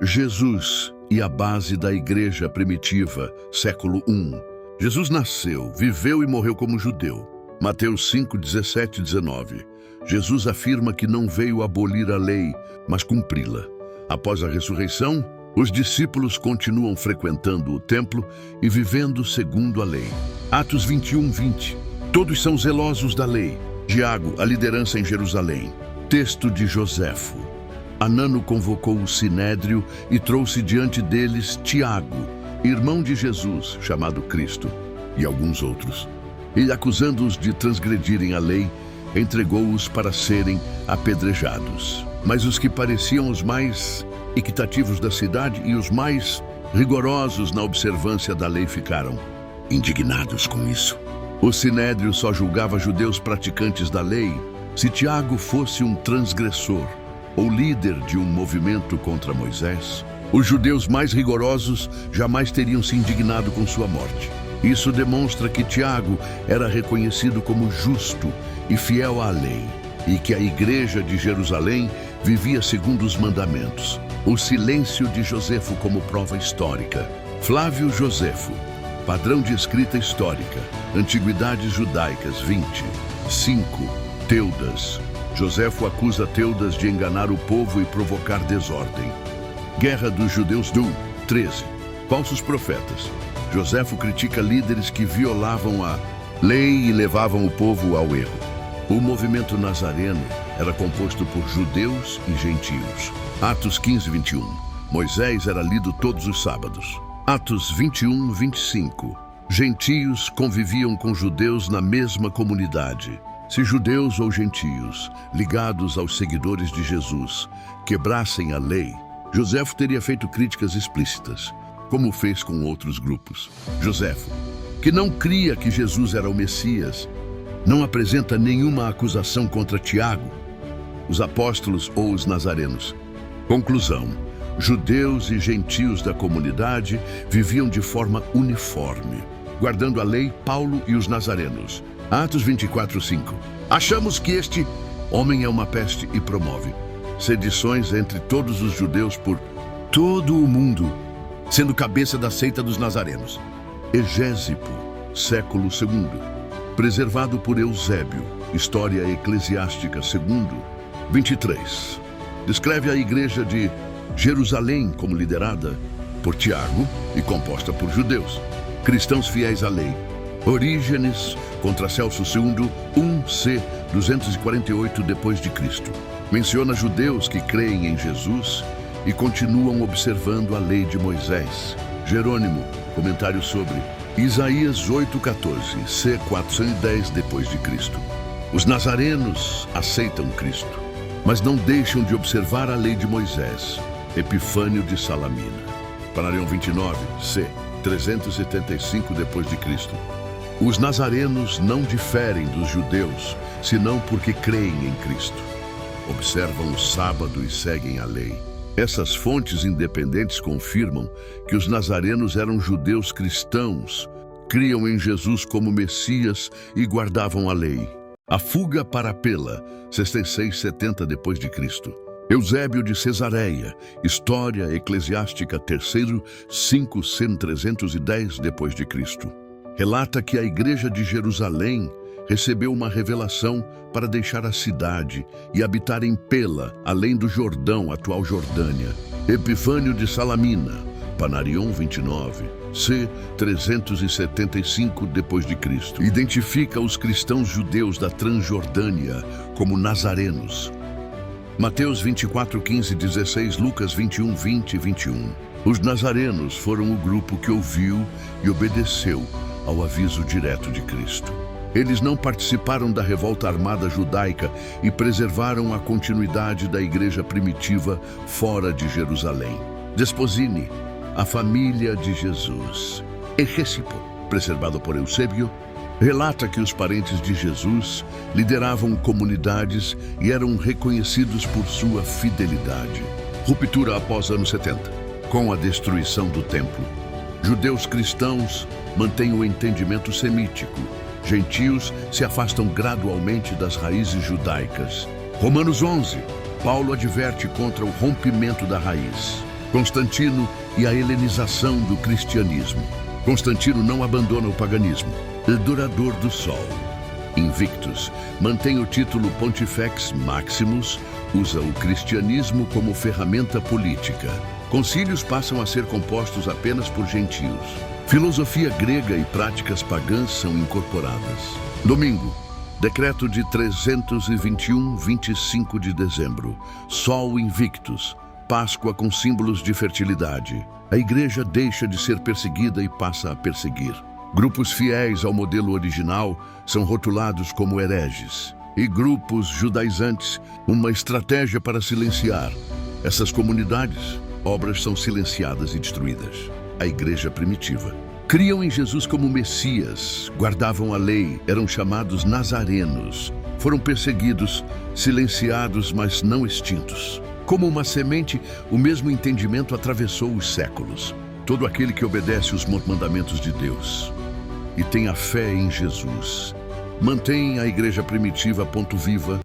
Jesus e a base da igreja primitiva, século I. Jesus nasceu, viveu e morreu como judeu. Mateus 5, 17 e 19. Jesus afirma que não veio abolir a lei, mas cumpri-la. Após a ressurreição, os discípulos continuam frequentando o templo e vivendo segundo a lei. Atos 21, 20. Todos são zelosos da lei. Tiago, a liderança em Jerusalém. Texto de Joséfo. Anano convocou o sinédrio e trouxe diante deles Tiago, irmão de Jesus, chamado Cristo, e alguns outros. E, acusando-os de transgredirem a lei, entregou-os para serem apedrejados. Mas os que pareciam os mais equitativos da cidade e os mais rigorosos na observância da lei ficaram indignados com isso. O sinédrio só julgava judeus praticantes da lei se Tiago fosse um transgressor ou líder de um movimento contra Moisés. Os judeus mais rigorosos jamais teriam se indignado com sua morte. Isso demonstra que Tiago era reconhecido como justo e fiel à lei, e que a igreja de Jerusalém vivia segundo os mandamentos. O silêncio de Joséfo como prova histórica. Flávio Joséfo, padrão de escrita histórica, Antiguidades Judaicas 20. 5. Teudas. Joséfo acusa Teudas de enganar o povo e provocar desordem. Guerra dos Judeus do 13. Falsos profetas. Joséfo critica líderes que violavam a lei e levavam o povo ao erro. O movimento nazareno era composto por judeus e gentios. Atos 15, 21. Moisés era lido todos os sábados. Atos 21, 25. Gentios conviviam com judeus na mesma comunidade. Se judeus ou gentios, ligados aos seguidores de Jesus, quebrassem a lei, Joséfo teria feito críticas explícitas, como fez com outros grupos. Joséfo, que não cria que Jesus era o Messias, não apresenta nenhuma acusação contra Tiago, os apóstolos ou os nazarenos. Conclusão: judeus e gentios da comunidade viviam de forma uniforme, guardando a lei. Paulo e os nazarenos. Atos 24, 5. Achamos que este homem é uma peste e promove sedições entre todos os judeus por todo o mundo, sendo cabeça da seita dos nazarenos. Egésipo, século II. Preservado por Eusébio, História Eclesiástica 2, 23. Descreve a igreja de Jerusalém como liderada por Tiago e composta por judeus, cristãos fiéis à lei. Orígenes contra Celso II, 1c, 248 d.C. Menciona judeus que creem em Jesus e continuam observando a lei de Moisés. Jerônimo, comentário sobre Isaías 8,14, c. 410 d.C. Os nazarenos aceitam Cristo, mas não deixam de observar a lei de Moisés. Epifânio de Salamina. Panarião 29, c. 375 d.C. Os nazarenos não diferem dos judeus, senão porque creem em Cristo. Observam o sábado e seguem a lei. Essas fontes independentes confirmam que os nazarenos eram judeus cristãos, criam em Jesus como Messias e guardavam a lei. A fuga para Pela, 66-70 d.C. Eusébio de Cesareia, História Eclesiástica 3, 5, 310 d.C. Relata que a igreja de Jerusalém recebeu uma revelação para deixar a cidade e habitar em Pela, além do Jordão, atual Jordânia. Epifânio de Salamina, Panarion 29, c. 375 d.C. Identifica os cristãos judeus da Transjordânia como nazarenos. Mateus 24, 15, 16, Lucas 21, 20 e 21. Os nazarenos foram o grupo que ouviu e obedeceu ao aviso direto de Cristo. Eles não participaram da revolta armada judaica e preservaram a continuidade da igreja primitiva fora de Jerusalém. Desposini, a família de Jesus. Egésipo, preservado por Eusébio, relata que os parentes de Jesus lideravam comunidades e eram reconhecidos por sua fidelidade. Ruptura após anos 70, com a destruição do templo. Judeus cristãos mantêm o entendimento semítico. Gentios se afastam gradualmente das raízes judaicas. Romanos 11. Paulo adverte contra o rompimento da raiz. Constantino e a helenização do cristianismo. Constantino não abandona o paganismo. Adorador do Sol. Invictus mantém o título Pontifex Maximus, usa o cristianismo como ferramenta política. Concílios passam a ser compostos apenas por gentios. Filosofia grega e práticas pagãs são incorporadas. Domingo, decreto de 321, 25 de dezembro. Sol Invictus, Páscoa com símbolos de fertilidade. A igreja deixa de ser perseguida e passa a perseguir. Grupos fiéis ao modelo original são rotulados como hereges. E grupos judaizantes, uma estratégia para silenciar. Essas comunidades, obras são silenciadas e destruídas. A igreja primitiva. Criam em Jesus como Messias, guardavam a lei, eram chamados nazarenos. Foram perseguidos, silenciados, mas não extintos. Como uma semente, o mesmo entendimento atravessou os séculos. Todo aquele que obedece os mandamentos de Deus e tem a fé em Jesus, mantém a igreja primitiva ponto viva,